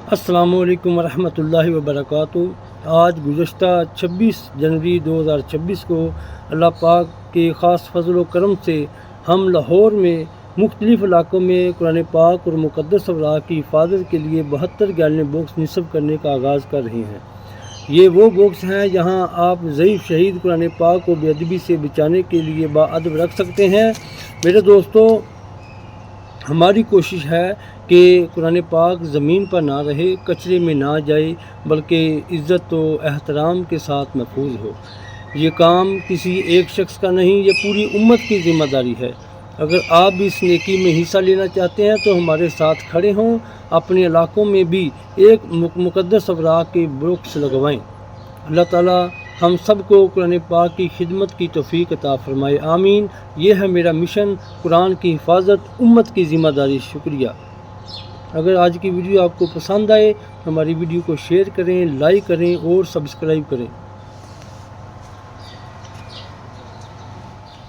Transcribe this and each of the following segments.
अस्सलामुअलैकुम वरहमतुल्लाहि वबरकातुहू। आज गुज़श्ता 26 जनवरी 2026 को अल्लाह पाक के ख़ास फजल व करम से हम लाहौर में मुख्तलिफ़ इलाक़ों में कुरान पाक और मुक़द्दस अवराक़ की हिफाजत के लिए 72 गैलन बॉक्स निस्ब करने का आगाज़ कर रहे हैं। ये वो बॉक्स हैं जहां आप ज़ईफ़ शहीद कुरान पाक को बेअदबी से बचाने के लिए बाअदब रख सकते हैं। मेरे दोस्तों, हमारी कोशिश है कि कुरान पाक ज़मीन पर ना रहे, कचरे में ना जाए, बल्कि इज़्ज़त व एहतराम के साथ महफूज हो। ये काम किसी एक शख्स का नहीं, ये पूरी उम्मत की ज़िम्मेदारी है। अगर आप भी इस नेकी में हिस्सा लेना चाहते हैं तो हमारे साथ खड़े हों, अपने इलाक़ों में भी एक मुक़द्दस अवराक़ के बॉक्स लगवाएँ। अल्लाह ताला हम सब को कुरान पाक की खिदमत की तौफ़ीक अता फ़रमाए, आमीन। ये है मेरा मिशन, कुरान की हिफाजत उम्मत की ज़िम्मेदारी। शुक्रिया। अगर आज की वीडियो आपको पसंद आए तो हमारी वीडियो को शेयर करें, लाइक करें और सब्सक्राइब करें।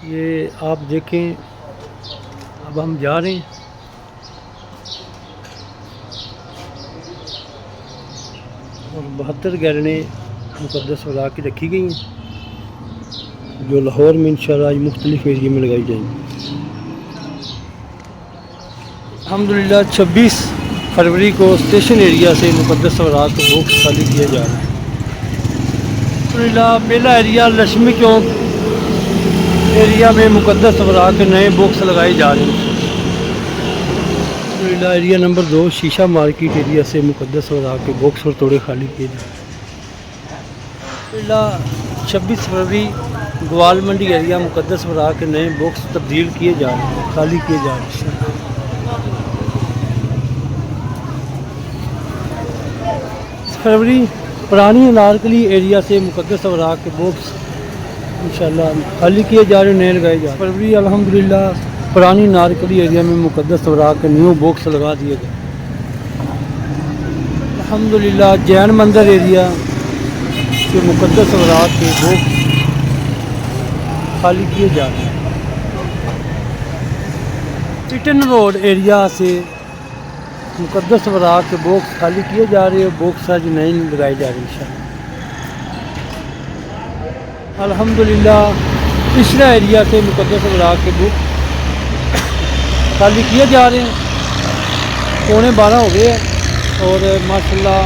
ये आप देखें, अब हम जा रहे हैं। और 72 गैलनें मुक़द्दस अवराक़ की रखी गई हैं जो लाहौर में इंशाअल्लाह आज मुख्तलिफ एरिया में लगाई जाएंगी। अल्हम्दुलिल्लाह 26 फरवरी को स्टेशन एरिया से मुक़द्दस अवराक़ का बॉक्स खाली किया जा रहा है। अल्हम्दुलिल्लाह पहला एरिया लक्ष्मी चौक एरिया में मुक़द्दस अवराक़ के नए बॉक्स लगाए जा रहे हैं। अल्हम्दुलिल्लाह एरिया नंबर 2 शीशा मार्केट एरिया से मुक़द्दस अवराक़ के बॉक्स और थोड़े खाली किए जा रहे हैं। 26 फरवरी ग्वाल मंडी एरिया मुक़द्दस अवराक़ के नए बॉक्स तब्दील किए जा रहे हैं, खाली किए जा रहे हैं। फरवरी पुरानी अनारकली एरिया से मुक़द्दस अवराक़ के बॉक्स इंशाअल्लाह खाली किए जा रहे हैं, नए लगाए जा रहे हैं। फरवरी अल्हम्दुलिल्लाह पुरानी अनारकली एरिया में मुक़द्दस अवराक़ के न्यू बॉक्स लगा दिए गए। अल्हम्दुलिल्लाह जैन मंदिर एरिया के मुक़द्दस अवराक़ के बॉक्स खाली किए जा रहे हैं। टिटन रोड एरिया से मुक़द्दस अवराक़ के बॉक्स खाली किए जा रहे हैं, बॉक्स आज नए लगाए जा रहे हैं इंशाअल्लाह। अल्हम्दुलिल्लाह पिछला एरिया से मुक़द्दस अवराक़ के बॉक्स खाली किए जा रहे हैं। 11:15 हो गए हैं और माशाल्लाह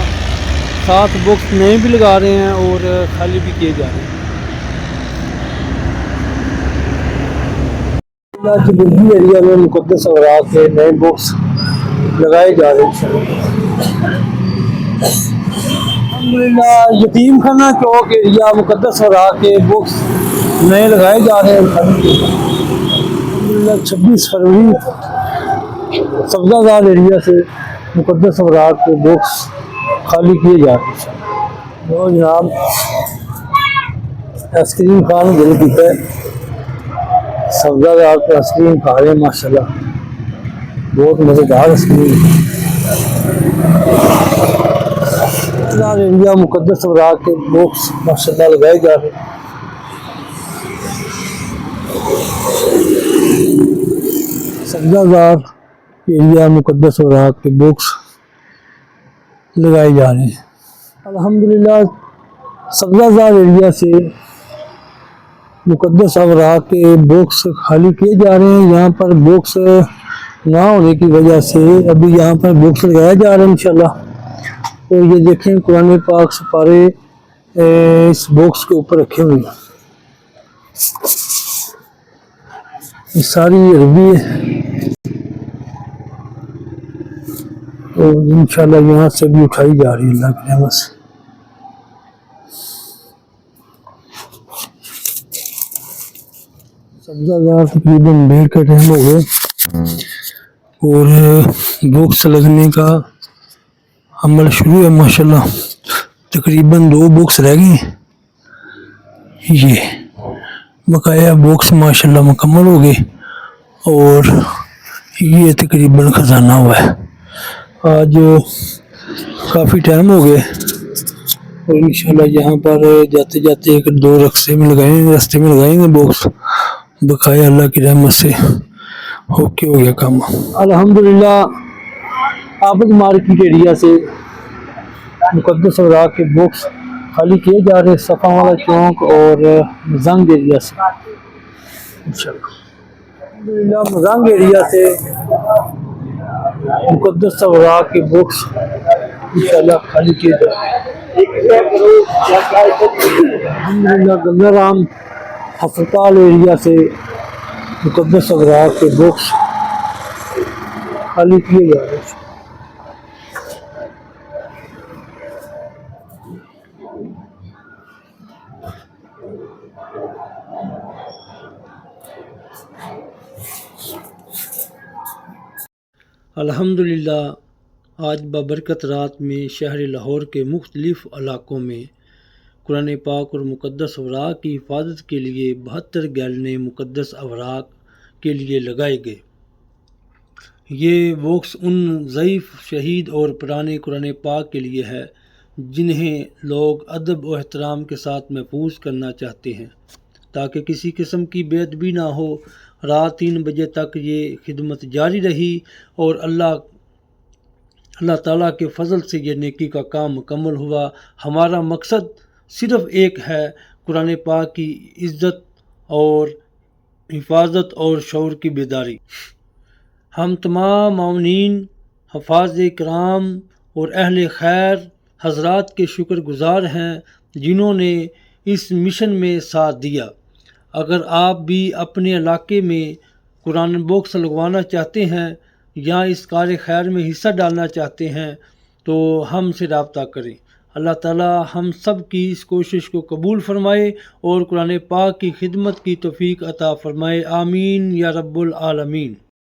7 बॉक्स नए भी लगा रहे हैं और खाली भी किए जा रहे हैं। चबुर्गी एरिया में मुक़द्दस अवराक़ के नए बॉक्स लगाए जा रहे हैं। अल्हम्दुलिल्लाह यतीम खाना चौक एरिया मुक़द्दस अवराक़ के बॉक्स नए लगाए जा रहे हैं। अल्हम्दुलिल्लाह 26 फरवरी सब्ज़ादार एरिया से मुक़द्दस अवराक़ के बॉक्स खाली किए जा रहे हैं। और जनाब आइसक्रीम खान दिल पीता है, सब्ज़ादार पर आइसक्रीम खा रहे हैं माशाल्लाह, बहुत मज़ेदार आइसक्रीम। एरिया मुक़द्दस अवराक़ के बॉक्स माशाल्लाह लगाए जा रहे हैं। सब्ज़ादार एरिया मुक़द्दस अवराक़ के बॉक्स लगाए जा रहे हैं। अल्हम्दुलिल्लाह सब्ज़ादार एरिया से मुक़द्दस अवराक़ के बॉक्स खाली किए जा रहे हैं। यहाँ पर बॉक्स ना होने की वजह से अभी यहाँ पर बॉक्स लगाया जा रहा है इंशाअल्लाह। तो ये देखें कुरान पाक सिपारे इस बॉक्स के ऊपर रखे हुए हैं। ये सारी अरबी है तो इंशाअल्लाह यहाँ से भी उठाई जा रही है अल्लाह की रहमत से। सब्ज़ादार तकरीबन 1:30 का टाइम हो गया और बॉक्स लगने का अमल शुरू है माशाल्लाह। तकरीबन 2 बॉक्स रह गए, ये बकाया बॉक्स माशाल्लाह मुकम्मल हो गए और ये तकरीबन ख़जाना हुआ है। आज काफ़ी टाइम हो गए और इंशाल्लाह यहाँ पर जाते जाते 1-2 रास्ते में लगाएंगे बॉक्स। बकाया अल्लाह की रहमत से ओके हो गया काम। अल्हम्दुलिल्लाह आबद मार्केट एरिया से मुकद्दस अवराक के बॉक्स खाली किए जा रहे सफ़ा वाला चौक और मजंग एरिया से। इंशाअल्लाह मजंग एरिया से मुकद्दस अवराक के बॉक्स इंशाअल्लाह खाली किए जा रहे हैं। गंगाराम अस्पताल एरिया से मुकद्दस अवराक के बॉक्स खाली किए जा रहे हैं। अल्हम्दुलिल्लाह आज बाबरकत रात में शहर लाहौर के मुख्तलिफ़ इलाक़ों में कुरान पाक और मुकद्दस अवराक की हिफाजत के लिए 72 गैलने मुकद्दस अवराक के लिए लगाए गए। ये बॉक्स उन ज़ईफ़ शहीद और पुराने कुरान पाक के लिए है जिन्हें लोग अदब और एहतराम के साथ महफूज करना चाहते हैं ताकि किसी किस्म की बेअदबी ना हो। रात 3 बजे तक ये खिदमत जारी रही और अल्लाह ताला के फ़ज़ल से ये नेकी का काम मुकम्मल हुआ। हमारा मकसद सिर्फ़ एक है, कुरान पाक की इज़्ज़त और हिफाजत और शऊर की बेदारी। हम तमाम माउनीन, हफ़ाज़ किराम और अहले खैर हज़रात के शुक्रगुज़ार हैं जिन्होंने इस मिशन में साथ दिया। अगर आप भी अपने इलाके में कुरान बॉक्स लगवाना चाहते हैं या इस कार्य खैर में हिस्सा डालना चाहते हैं तो हमसे रब्ता करें। अल्लाह ताला हम सब की इस कोशिश को कबूल फ़रमाए और कुरान पाक की खिदमत की तौफ़ीक अता फ़रमाए। आमीन या रब्बुल आलमीन।